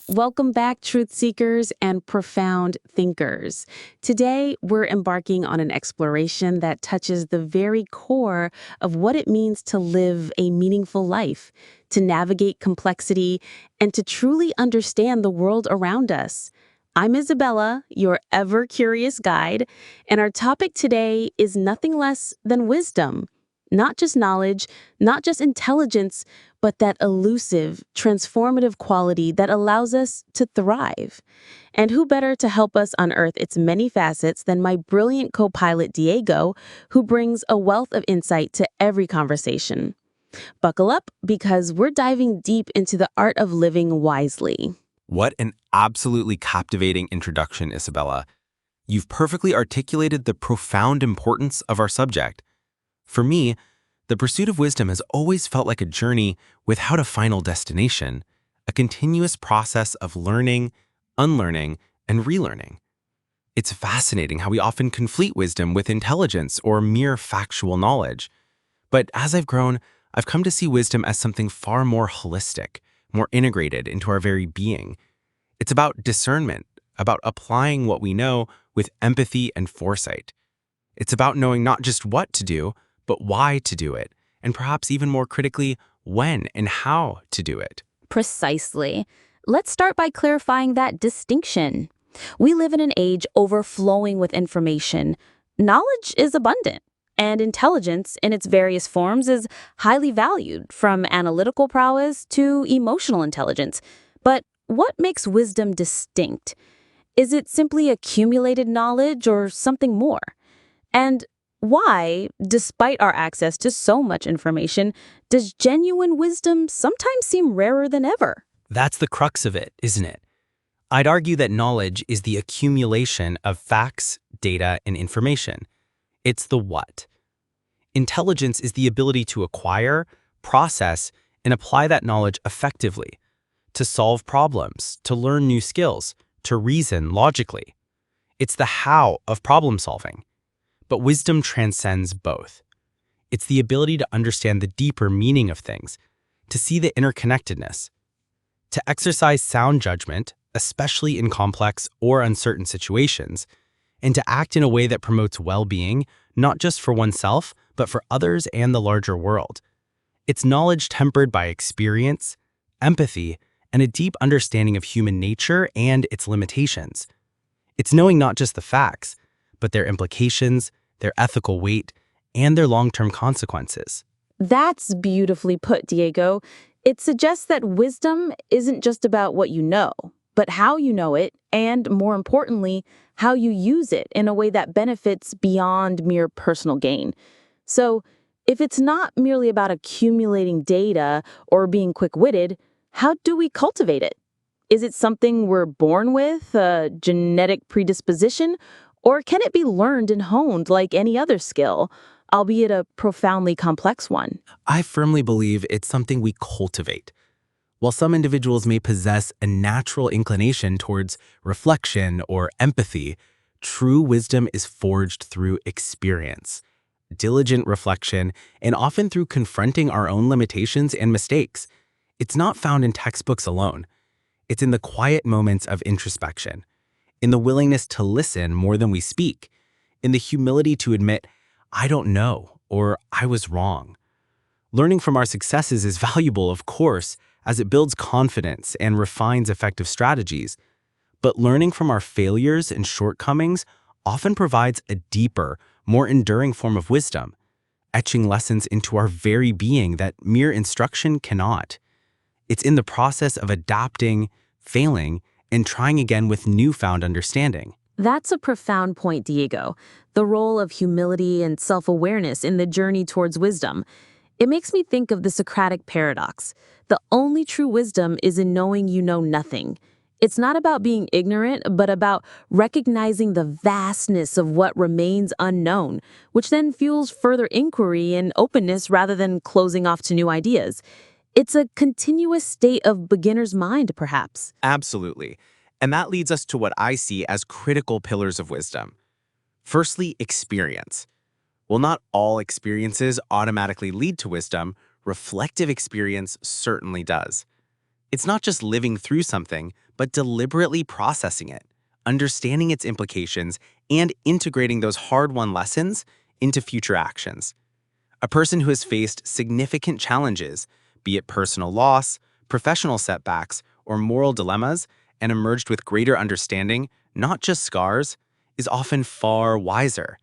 Welcome back, truth seekers and profound thinkers. Today, we're embarking on an exploration that touches the very core of what it means to live a meaningful life, to navigate complexity, and to truly understand the world around us. I'm Isabella, your ever curious guide, and our topic today is nothing less than wisdom. Not just knowledge, not just intelligence, but that elusive, transformative quality that allows us to thrive. And who better to help us unearth its many facets than my brilliant co-pilot Diego, who brings a wealth of insight to every conversation. Buckle up because we're diving deep into the art of living wisely. What an absolutely captivating introduction, Isabella. You've perfectly articulated the profound importance of our subject. For me, the pursuit of wisdom has always felt like a journey without a final destination, a continuous process of learning, unlearning, and relearning. It's fascinating how we often conflate wisdom with intelligence or mere factual knowledge. But as I've grown, I've come to see wisdom as something far more holistic, more integrated into our very being. It's about discernment, about applying what we know with empathy and foresight. It's about knowing not just what to do, but why to do it, and perhaps even more critically, when and how to do it. Precisely. Let's start by clarifying that distinction. We live in an age overflowing with information. Knowledge is abundant, and intelligence in its various forms is highly valued, from analytical prowess to emotional intelligence. But what makes wisdom distinct? Is it simply accumulated knowledge or something more? And why, despite our access to so much information, does genuine wisdom sometimes seem rarer than ever? That's the crux of it, isn't it? I'd argue that knowledge is the accumulation of facts, data, and information. It's the what. Intelligence is the ability to acquire, process, and apply that knowledge effectively, to solve problems, to learn new skills, to reason logically. It's the how of problem solving. But wisdom transcends both. It's the ability to understand the deeper meaning of things, to see the interconnectedness, to exercise sound judgment, especially in complex or uncertain situations, and to act in a way that promotes well-being, not just for oneself, but for others and the larger world. It's knowledge tempered by experience, empathy, and a deep understanding of human nature and its limitations. It's knowing not just the facts, but their implications, their ethical weight, and their long-term consequences. That's beautifully put, Diego. It suggests that wisdom isn't just about what you know, but how you know it, and more importantly, how you use it in a way that benefits beyond mere personal gain. So, if it's not merely about accumulating data or being quick-witted, how do we cultivate it? Is it something we're born with, a genetic predisposition, or can it be learned and honed like any other skill, albeit a profoundly complex one? I firmly believe it's something we cultivate. While some individuals may possess a natural inclination towards reflection or empathy, true wisdom is forged through experience, diligent reflection, and often through confronting our own limitations and mistakes. It's not found in textbooks alone. It's in the quiet moments of introspection, in the willingness to listen more than we speak, in the humility to admit, I don't know, or I was wrong. Learning from our successes is valuable, of course, as it builds confidence and refines effective strategies. But learning from our failures and shortcomings often provides a deeper, more enduring form of wisdom, etching lessons into our very being that mere instruction cannot. It's in the process of adapting, failing, and trying again with newfound understanding. That's a profound point, Diego. The role of humility and self-awareness in the journey towards wisdom. It makes me think of the Socratic paradox. The only true wisdom is in knowing you know nothing. It's not about being ignorant, but about recognizing the vastness of what remains unknown, which then fuels further inquiry and openness rather than closing off to new ideas. It's a continuous state of beginner's mind, perhaps. Absolutely. And that leads us to what I see as critical pillars of wisdom. Firstly, experience. While not all experiences automatically lead to wisdom, reflective experience certainly does. It's not just living through something, but deliberately processing it, understanding its implications, and integrating those hard-won lessons into future actions. A person who has faced significant challenges, be it personal loss, professional setbacks, or moral dilemmas, and emerged with greater understanding, not just scars, is often far wiser.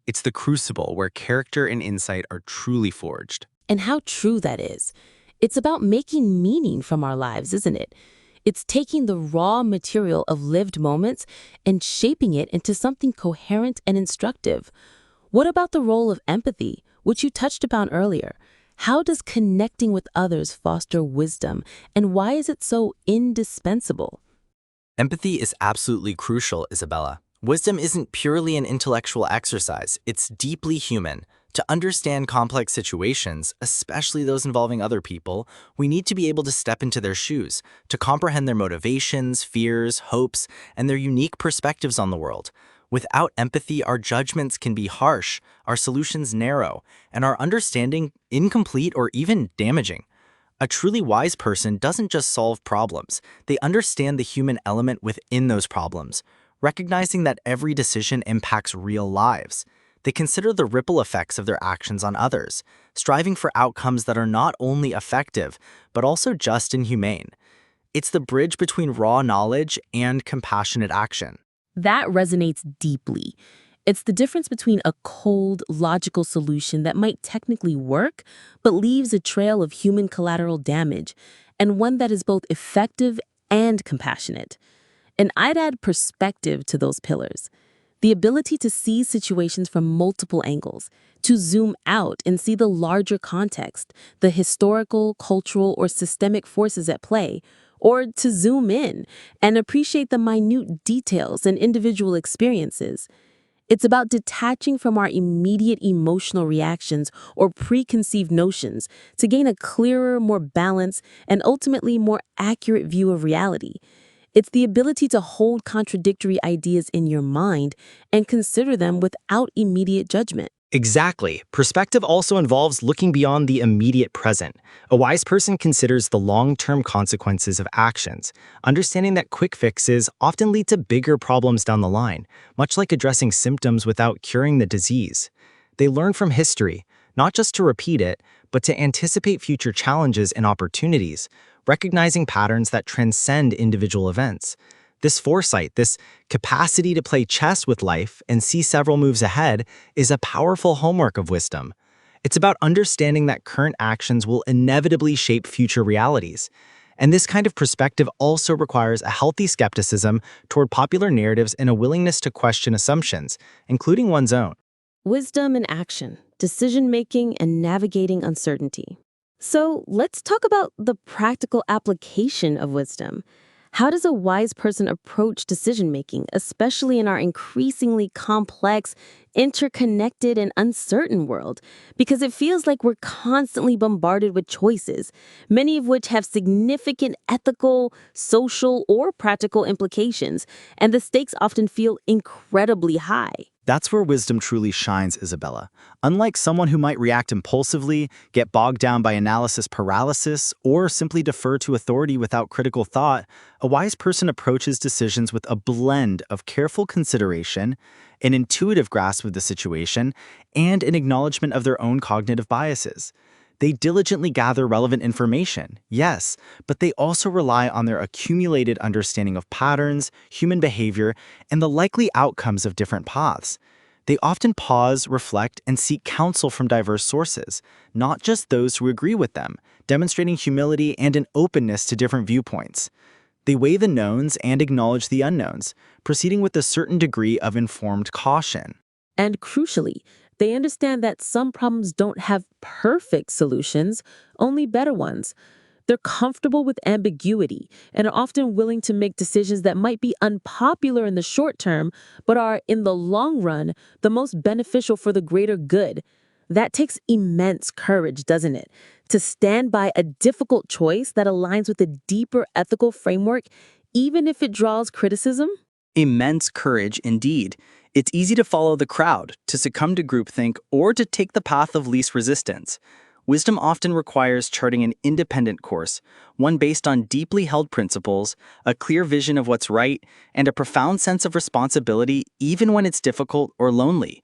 It's the crucible where character and insight are truly forged. And how true that is. It's about making meaning from our lives, isn't it? It's taking the raw material of lived moments and shaping it into something coherent and instructive. What about the role of empathy, which you touched upon earlier? How does connecting with others foster wisdom, and why is it so indispensable? Empathy is absolutely crucial, Isabella. Wisdom isn't purely an intellectual exercise, it's deeply human. To understand complex situations, especially those involving other people, we need to be able to step into their shoes, to comprehend their motivations, fears, hopes, and their unique perspectives on the world. Without empathy, our judgments can be harsh, our solutions narrow, and our understanding incomplete or even damaging. A truly wise person doesn't just solve problems, they understand the human element within those problems, recognizing that every decision impacts real lives. They consider the ripple effects of their actions on others, striving for outcomes that are not only effective, but also just and humane. It's the bridge between raw knowledge and compassionate action. That resonates deeply. It's the difference between a cold, logical solution that might technically work, but leaves a trail of human collateral damage, and one that is both effective and compassionate. And I'd add perspective to those pillars. The ability to see situations from multiple angles, to zoom out and see the larger context, the historical, cultural, or systemic forces at play, or to zoom in and appreciate the minute details and individual experiences. It's about detaching from our immediate emotional reactions or preconceived notions to gain a clearer, more balanced, and ultimately more accurate view of reality. It's the ability to hold contradictory ideas in your mind and consider them without immediate judgment. Exactly. Perspective also involves looking beyond the immediate present. A wise person considers the long-term consequences of actions, understanding that quick fixes often lead to bigger problems down the line, much like addressing symptoms without curing the disease. They learn from history, not just to repeat it, but to anticipate future challenges and opportunities, recognizing patterns that transcend individual events. This foresight, this capacity to play chess with life and see several moves ahead, is a powerful hallmark of wisdom. It's about understanding that current actions will inevitably shape future realities. And this kind of perspective also requires a healthy skepticism toward popular narratives and a willingness to question assumptions, including one's own. Wisdom in action, decision-making, and navigating uncertainty. So let's talk about the practical application of wisdom. How does a wise person approach decision-making, especially in our increasingly complex, interconnected, and uncertain world? Because it feels like we're constantly bombarded with choices, many of which have significant ethical, social, or practical implications, and the stakes often feel incredibly high. That's where wisdom truly shines, Isabella. Unlike someone who might react impulsively, get bogged down by analysis paralysis, or simply defer to authority without critical thought, a wise person approaches decisions with a blend of careful consideration, an intuitive grasp of the situation, and an acknowledgement of their own cognitive biases. They diligently gather relevant information, yes, but they also rely on their accumulated understanding of patterns, human behavior, and the likely outcomes of different paths. They often pause, reflect, and seek counsel from diverse sources, not just those who agree with them, demonstrating humility and an openness to different viewpoints. They weigh the knowns and acknowledge the unknowns, proceeding with a certain degree of informed caution. And crucially, they understand that some problems don't have perfect solutions, only better ones. They're comfortable with ambiguity and are often willing to make decisions that might be unpopular in the short term, but are, in the long run, the most beneficial for the greater good. That takes immense courage, doesn't it? To stand by a difficult choice that aligns with a deeper ethical framework, even if it draws criticism. Immense courage indeed. It's easy to follow the crowd, to succumb to groupthink, or to take the path of least resistance. Wisdom often requires charting an independent course, one based on deeply held principles, a clear vision of what's right, and a profound sense of responsibility even when it's difficult or lonely.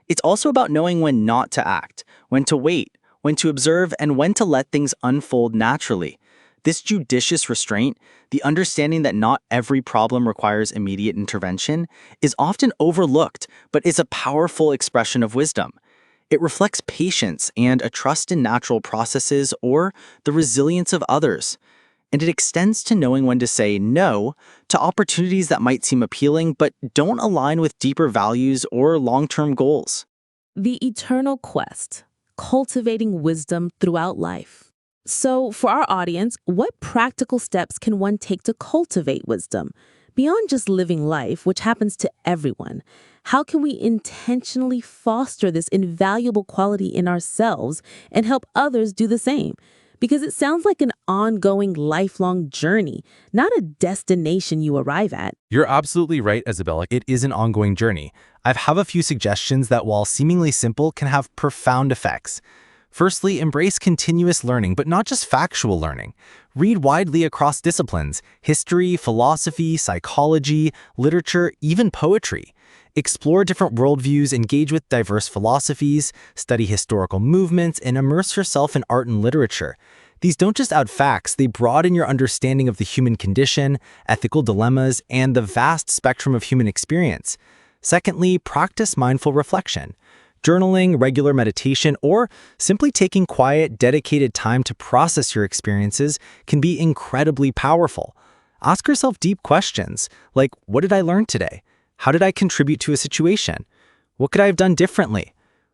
It's also about knowing when not to act, when to wait, when to observe, and when to let things unfold naturally. This judicious restraint, the understanding that not every problem requires immediate intervention, is often overlooked but is a powerful expression of wisdom. It reflects patience and a trust in natural processes or the resilience of others. And it extends to knowing when to say no to opportunities that might seem appealing but don't align with deeper values or long-term goals. The eternal quest, cultivating wisdom throughout life. So, for our audience, what practical steps can one take to cultivate wisdom? Beyond just living life, which happens to everyone, how can we intentionally foster this invaluable quality in ourselves and help others do the same? Because it sounds like an ongoing, lifelong journey, not a destination you arrive at. You're absolutely right, Isabella. It is an ongoing journey. I have a few suggestions that, while seemingly simple, can have profound effects. Firstly, embrace continuous learning, but not just factual learning. Read widely across disciplines: history, philosophy, psychology, literature, even poetry. Explore different worldviews, engage with diverse philosophies, study historical movements, and immerse yourself in art and literature. These don't just add facts, they broaden your understanding of the human condition, ethical dilemmas, and the vast spectrum of human experience. Secondly, practice mindful reflection. Journaling, regular meditation, or simply taking quiet, dedicated time to process your experiences can be incredibly powerful. Ask yourself deep questions like, what did I learn today? How did I contribute to a situation? What could I have done differently?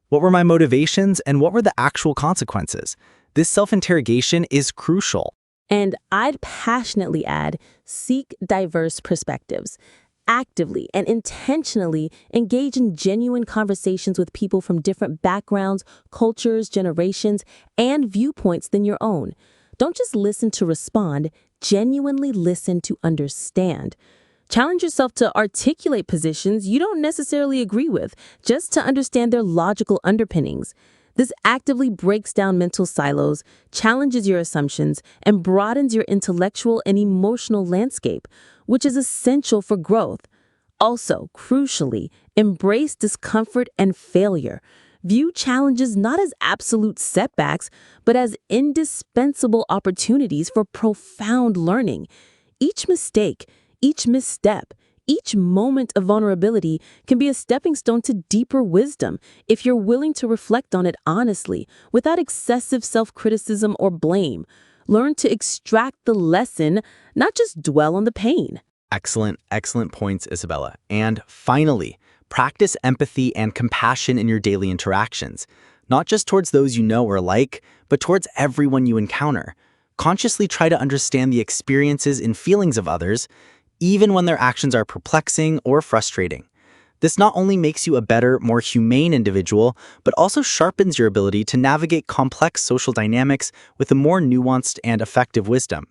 What were my motivations and what were the actual consequences? This self-interrogation is crucial. And I'd passionately add, seek diverse perspectives. Actively and intentionally engage in genuine conversations with people from different backgrounds, cultures, generations, and viewpoints than your own. Don't just listen to respond, genuinely listen to understand. Challenge yourself to articulate positions you don't necessarily agree with, just to understand their logical underpinnings. This actively breaks down mental silos, challenges your assumptions, and broadens your intellectual and emotional landscape, which is essential for growth. Also, crucially, embrace discomfort and failure. View challenges not as absolute setbacks, but as indispensable opportunities for profound learning. Each mistake, each misstep, each moment of vulnerability can be a stepping stone to deeper wisdom if you're willing to reflect on it honestly, without excessive self-criticism or blame. Learn to extract the lesson, not just dwell on the pain. Excellent points, Isabella. And finally, practice empathy and compassion in your daily interactions, not just towards those you know or like, but towards everyone you encounter. Consciously try to understand the experiences and feelings of others, even when their actions are perplexing or frustrating. This not only makes you a better, more humane individual, but also sharpens your ability to navigate complex social dynamics with a more nuanced and effective wisdom.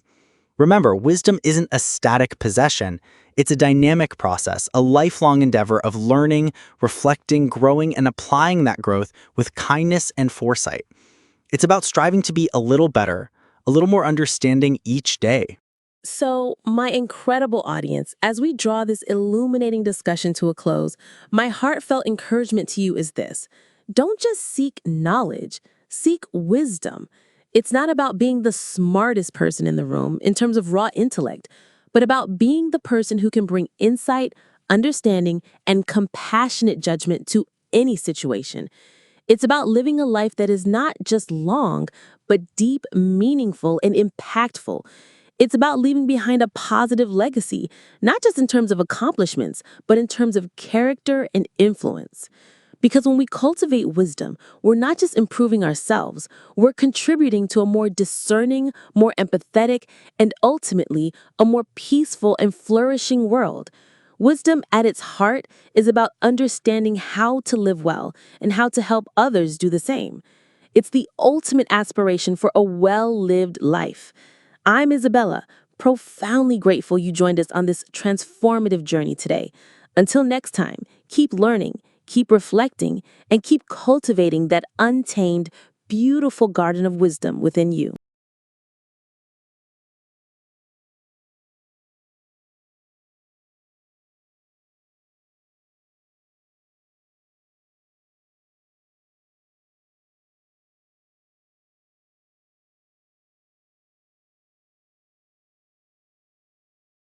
Remember, wisdom isn't a static possession. It's a dynamic process, a lifelong endeavor of learning, reflecting, growing, and applying that growth with kindness and foresight. It's about striving to be a little better, a little more understanding each day. So, my incredible audience, as we draw this illuminating discussion to a close, my heartfelt encouragement to you is this. Don't just seek knowledge, seek wisdom. It's not about being the smartest person in the room in terms of raw intellect, but about being the person who can bring insight, understanding, and compassionate judgment to any situation. It's about living a life that is not just long, but deep, meaningful, and impactful. It's about leaving behind a positive legacy, not just in terms of accomplishments, but in terms of character and influence. Because when we cultivate wisdom, we're not just improving ourselves, we're contributing to a more discerning, more empathetic, and ultimately a more peaceful and flourishing world. Wisdom at its heart is about understanding how to live well and how to help others do the same. It's the ultimate aspiration for a well-lived life. I'm Isabella, profoundly grateful you joined us on this transformative journey today. Until next time, keep learning, keep reflecting, and keep cultivating that untamed, beautiful garden of wisdom within you.